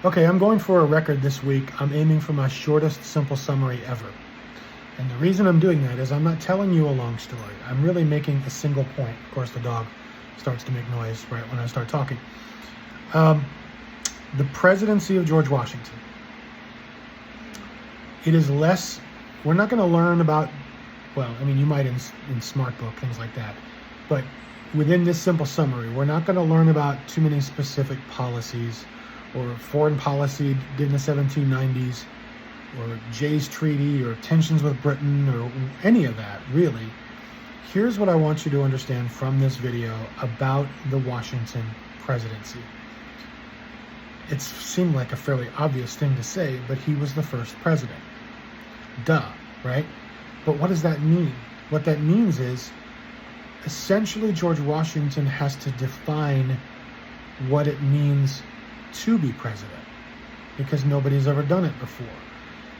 Okay, I'm going for a record this week. I'm aiming for my shortest simple summary ever. And the reason I'm doing that is I'm not telling you a long story. I'm really making a single point. Of course, the dog starts to make noise right when I start talking. The presidency of George Washington. It is less, we're not going to learn about, well, I mean, you might in Smart Book, things like that. But within this simple summary, we're not going to learn about too many specific policies or foreign policy in the 1790s, or Jay's Treaty, or tensions with Britain, or any of that, really. Here's what I want you to understand from this video about the Washington presidency. It seemed like a fairly obvious thing to say, but he was the first president. Duh, right? But what does that mean? What that means is, essentially, George Washington has to define what it means to be president, because nobody's ever done it before.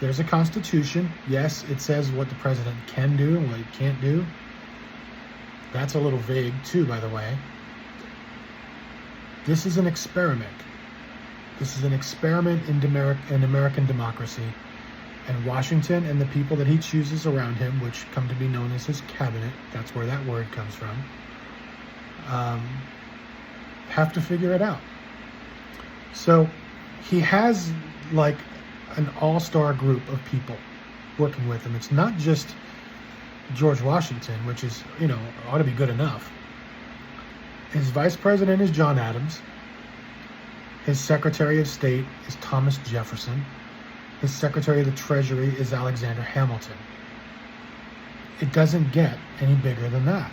There's a constitution. Yes, it says what the president can do and what he can't do. That's a little vague too, by the way. This is an experiment. This is an experiment in American democracy. And Washington and the people that he chooses around him, which come to be known as his cabinet, that's where that word comes from, have to figure it out. So he has like an all-star group of people working with him. It's not just George Washington, which is, ought to be good enough. His vice president is John Adams. His Secretary of State is Thomas Jefferson. His Secretary of the Treasury is Alexander Hamilton. It doesn't get any bigger than that.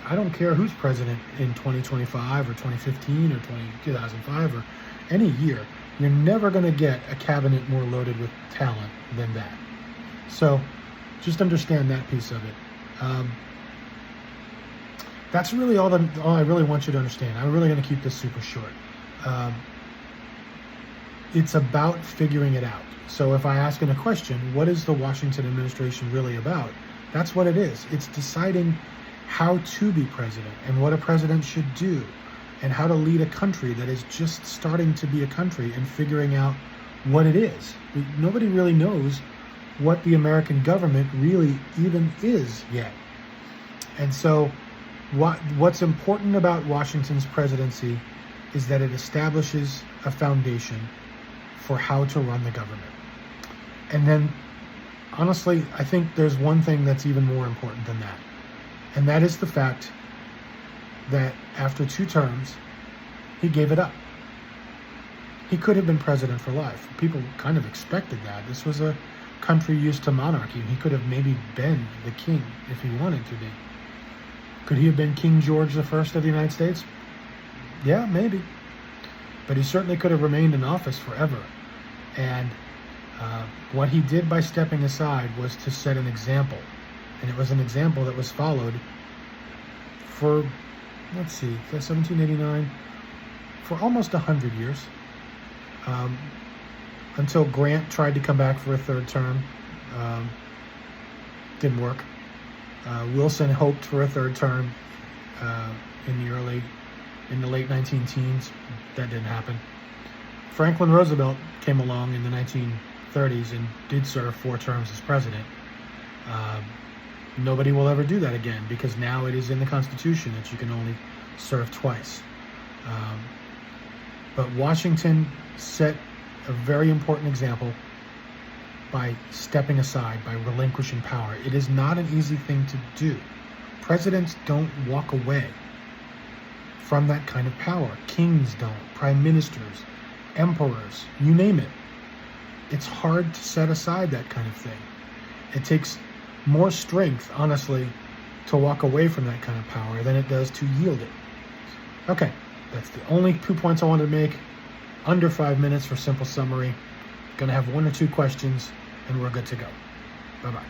I don't care who's president in 2025 or 2015 or 2005 or any year. You're never going to get a cabinet more loaded with talent than that. So just understand that piece of it. That's really all I really want you to understand. I'm really going to keep this super short. It's about figuring it out. So if I ask in a question, what is the Washington administration really about? That's what it is. It's deciding how to be president and what a president should do and how to lead a country that is just starting to be a country and figuring out what it is. Nobody really knows what the American government really even is yet. And so what's important about Washington's presidency is that it establishes a foundation for how to run the government. And then, honestly, I think there's one thing that's even more important than that. And that is the fact that after 2 terms, he gave it up. He could have been president for life. People kind of expected that. This was a country used to monarchy. He could have maybe been the king if he wanted to be. Could he have been King George I of the United States? Yeah, maybe. But he certainly could have remained in office forever. And what he did by stepping aside was to set an example. And it was an example that was followed for, 1789, for almost 100 years. Until Grant tried to come back for a 3rd term. Didn't work. Wilson hoped for a 3rd term in the late 19-teens. That didn't happen. Franklin Roosevelt came along in the 1930s and did serve 4 terms as president. Nobody will ever do that again because now it is in the Constitution that you can only serve twice. But Washington set a very important example by stepping aside, by relinquishing power. It is not an easy thing to do. Presidents don't walk away from that kind of power. Kings don't, prime ministers, emperors, you name it. It's hard to set aside that kind of thing. It takes more strength, honestly, to walk away from that kind of power than it does to yield it. Okay, that's the only 2 points I wanted to make. Under 5 minutes for simple summary. Gonna have 1 or 2 questions, and we're good to go. Bye-bye.